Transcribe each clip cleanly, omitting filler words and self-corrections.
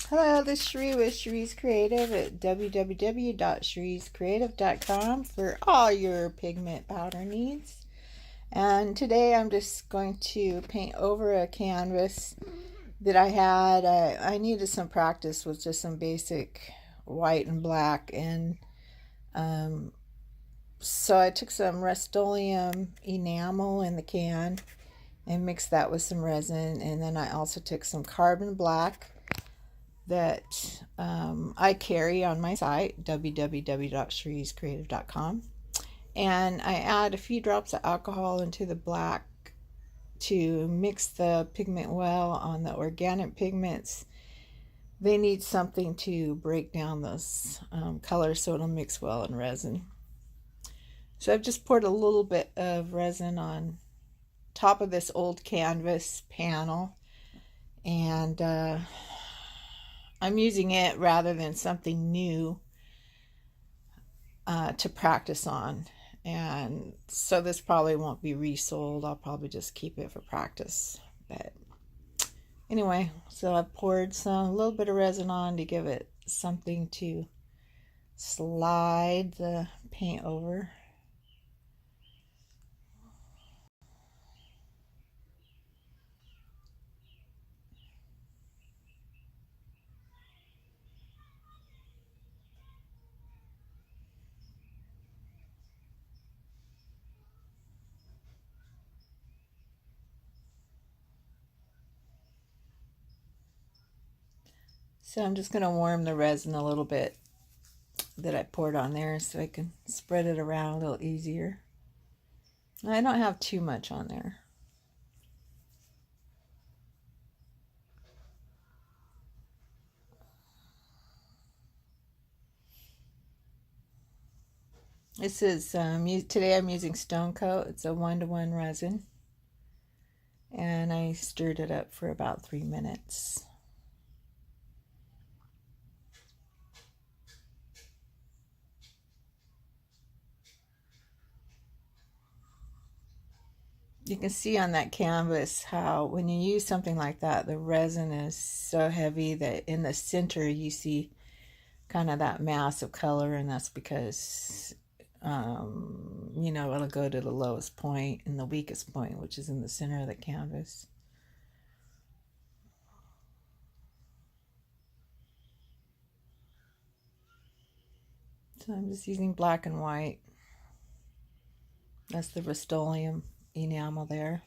Hello, this is Sheree with Sheree's Creative at www.shereescreative.com for all your pigment powder needs. And today I'm just going to paint over a canvas that I had. I needed some practice with just some basic white and black, and so I took some Rust-Oleum enamel in the can and mixed that with some resin, and then I also took some carbon black that I carry on my site, www.shereescreative.com, and I add a few drops of alcohol into the black to mix the pigment well. On the organic pigments, they need something to break down those colors so it'll mix well in resin. So I've just poured a little bit of resin on top of this old canvas panel, and I'm using it rather than something new to practice on. And so this probably won't be resold. I'll probably just keep it for practice. But anyway, so I've poured a little bit of resin on to give it something to slide the paint over. So I'm just going to warm the resin a little bit that I poured on there so I can spread it around a little easier. I don't have too much on there. This is, today I'm using Stone Coat. It's a 1-to-1 resin. And I stirred it up for about 3 minutes. You can see on that canvas how when you use something like that, the resin is so heavy that in the center you see kind of that mass of color, and that's because you know, it'll go to the lowest point and the weakest point, which is in the center of the canvas. So I'm just using black and white. That's the Rust-Oleum enamel there.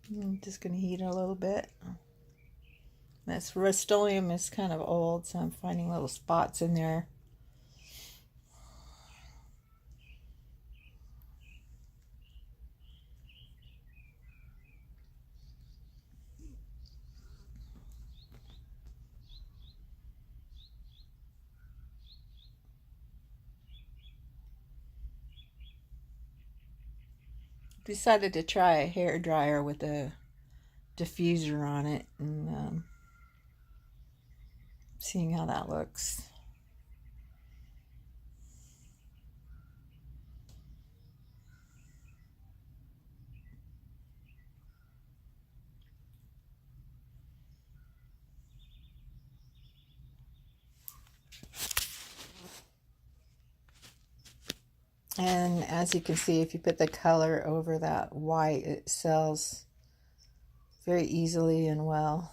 I'm just going to heat it a little bit. This Rust-Oleum is kind of old, so I'm finding little spots in there. Decided to try a hair dryer with a diffuser on it, and seeing how that looks. And as you can see, if you put the color over that white, it sells very easily and well.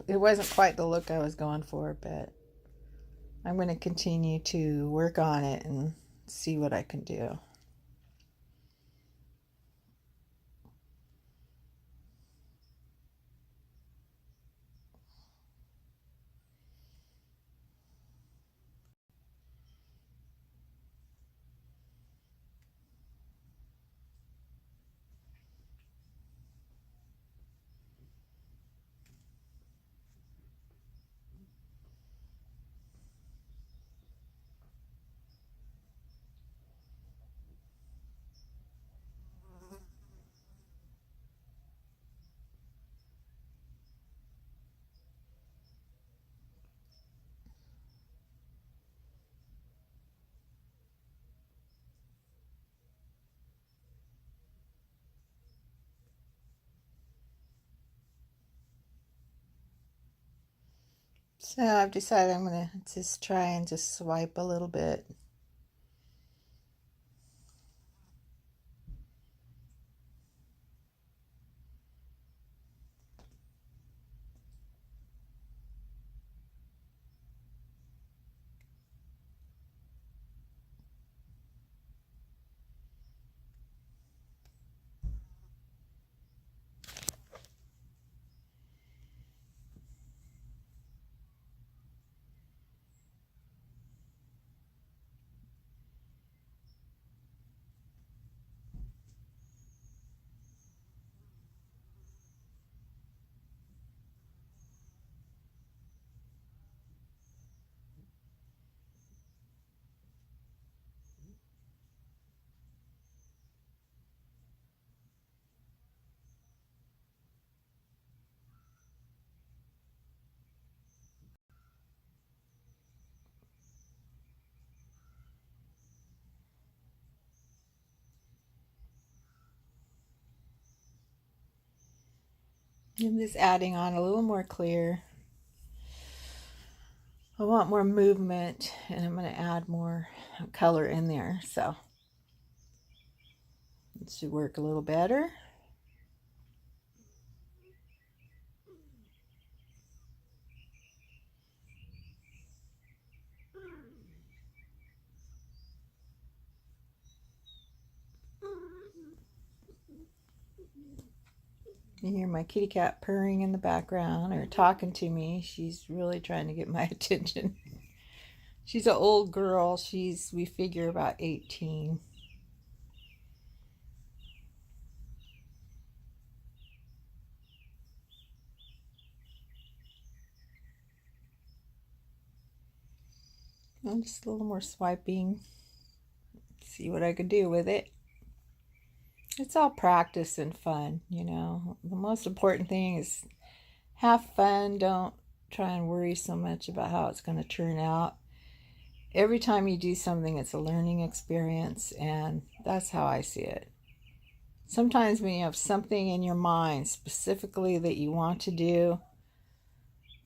It wasn't quite the look I was going for, but I'm going to continue to work on it and see what I can do. So I've decided I'm going to just try and just swipe a little bit. I'm just adding on a little more clear. I want more movement, and I'm going to add more color in there, so it should work a little better. You hear my kitty cat purring in the background or talking to me. She's really trying to get my attention. She's an old girl. We figure, about 18. Just a little more swiping. See what I can do with it. It's all practice and fun, you know. The most important thing is have fun. Don't try and worry so much about how it's going to turn out. Every time you do something, it's a learning experience, and that's how I see it. Sometimes when you have something in your mind specifically that you want to do,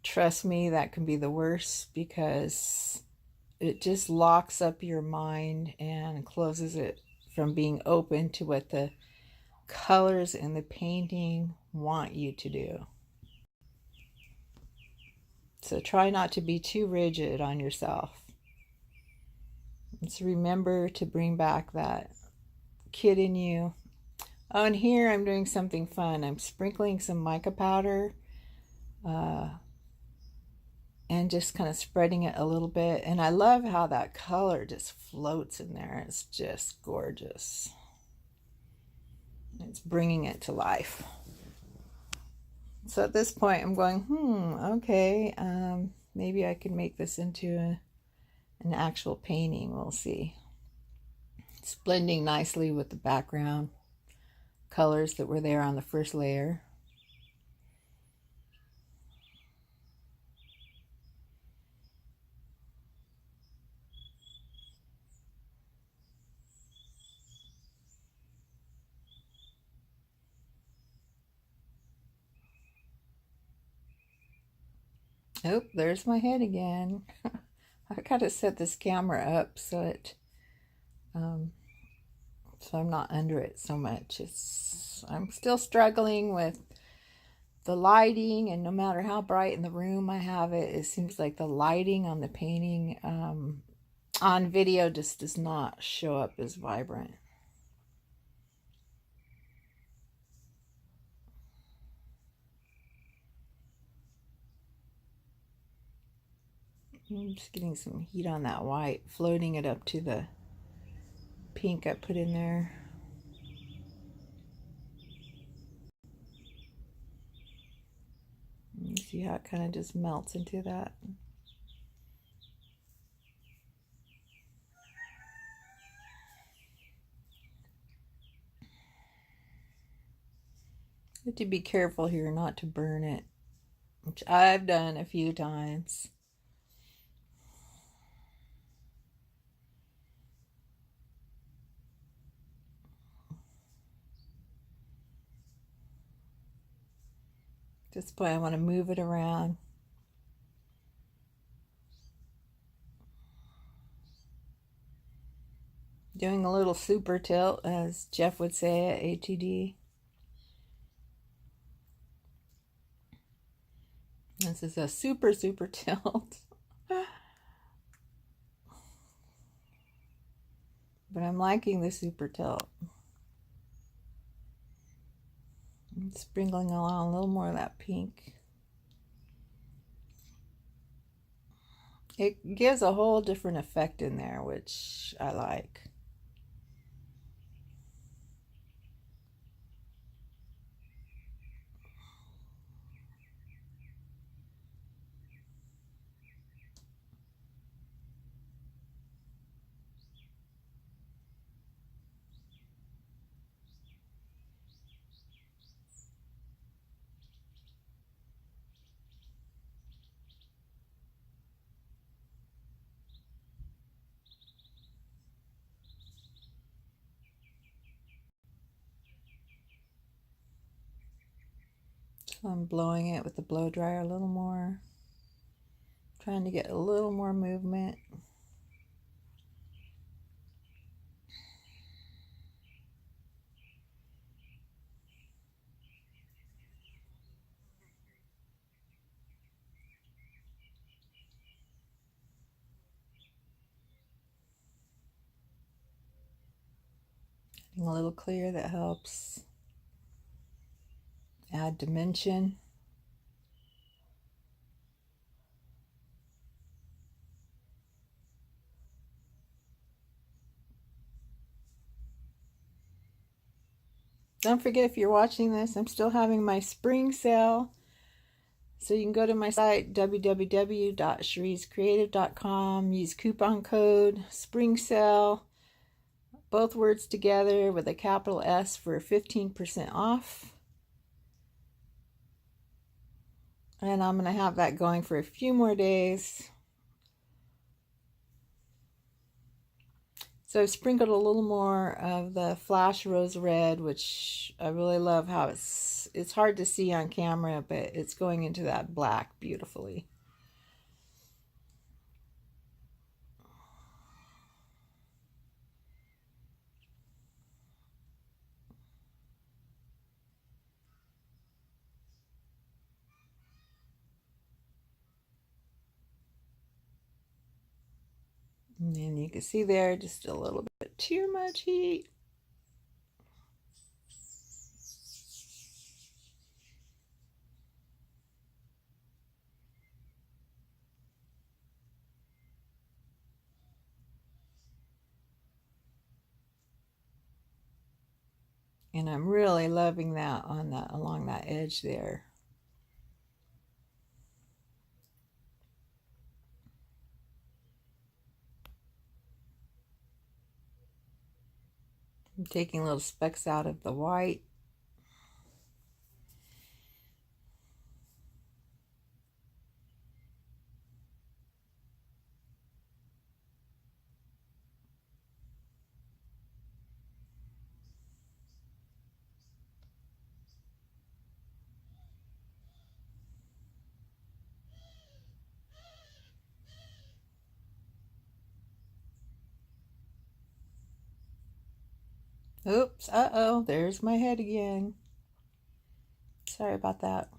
trust me, that can be the worst, because it just locks up your mind and closes it from being open to what the colors in the painting want you to do. So try not to be too rigid on yourself. Let's remember to bring back that kid in you. Oh, and here I'm doing something fun. I'm sprinkling some mica powder and just kind of spreading it a little bit. And I love how that color just floats in there. It's just gorgeous. It's bringing it to life. So at this point I'm going, okay, maybe I can make this into an actual painting. We'll see. It's blending nicely with the background colors that were there on the first layer. Oh, there's my head again. I gotta set this camera up so I'm not under it so much. I'm still struggling with the lighting, and no matter how bright in the room I have it, it seems like the lighting on the painting on video just does not show up as vibrant. I'm just getting some heat on that white, floating it up to the pink I put in there. You see how it kind of just melts into that. You have to be careful here not to burn it, which I've done a few times. At this point, I want to move it around. Doing a little super tilt, as Jeff would say at ATD. This is a super tilt. But I'm liking the super tilt. I'm sprinkling along a little more of that pink. It gives a whole different effect in there, which I like. So I'm blowing it with the blow dryer a little more, trying to get a little more movement. Getting a little clear, that helps add dimension. Don't forget, if you're watching this, I'm still having my spring sale. So you can go to my site, www.cherisecreative.com, use coupon code spring sale, both words together with a capital S, for 15% off. And I'm going to have that going for a few more days. So I've sprinkled a little more of the Flash Rose Red, which I really love how it's hard to see on camera, but it's going into that black beautifully. And then you can see there just a little bit too much heat. And I'm really loving that on that, along that edge there. I'm taking little specks out of the white. Oops, uh-oh, there's my head again. Sorry about that.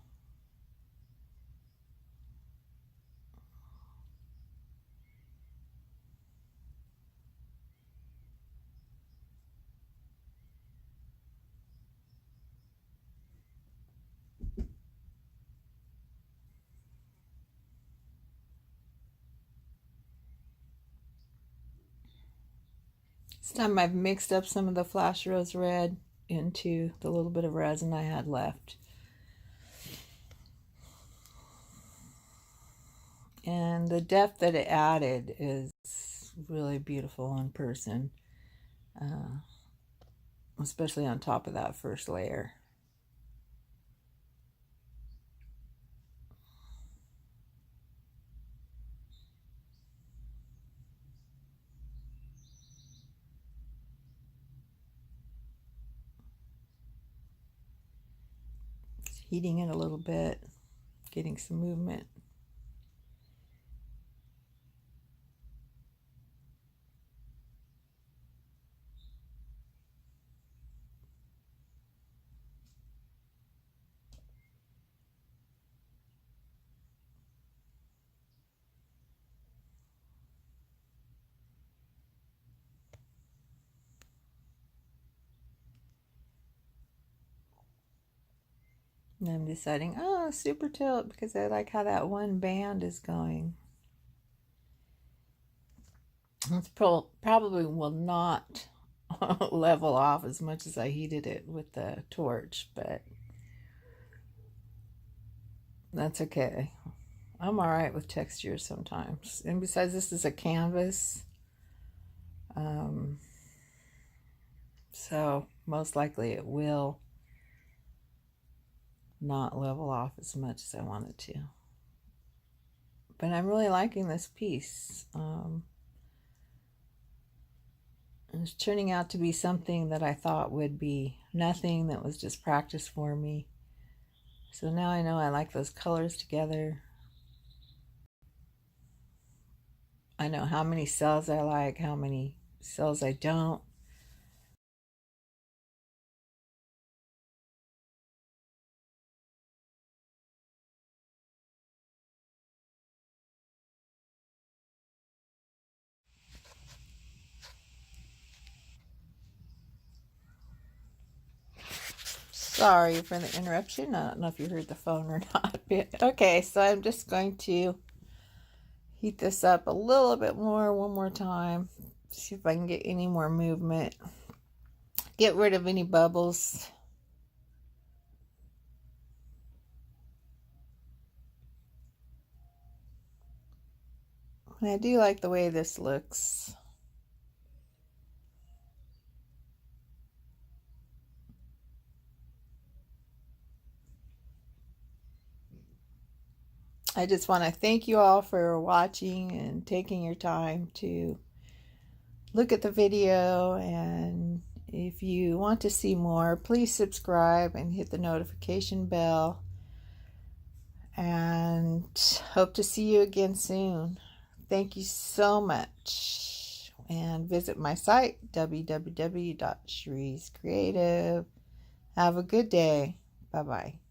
This time I've mixed up some of the Flash Rose Red into the little bit of resin I had left. And the depth that it added is really beautiful in person, especially on top of that first layer. Heating it a little bit, getting some movement. And I'm deciding, oh, super tilt, because I like how that one band is going. It's probably will not level off as much as I heated it with the torch, but that's okay. I'm all right with texture sometimes. And besides, this is a canvas. So most likely it will not level off as much as I want it to. But I'm really liking this piece. It's turning out to be something that I thought would be nothing, that was just practice for me. So now I know I like those colors together. I know how many cells I like, how many cells I don't. Sorry for the interruption. I don't know if you heard the phone or not. Okay, so I'm just going to heat this up a little bit more one more time. See if I can get any more movement. Get rid of any bubbles. And I do like the way this looks. I just want to thank you all for watching and taking your time to look at the video. And if you want to see more, please subscribe and hit the notification bell. And hope to see you again soon. Thank you so much. And visit my site, www.shreescreative. Have a good day. Bye-bye.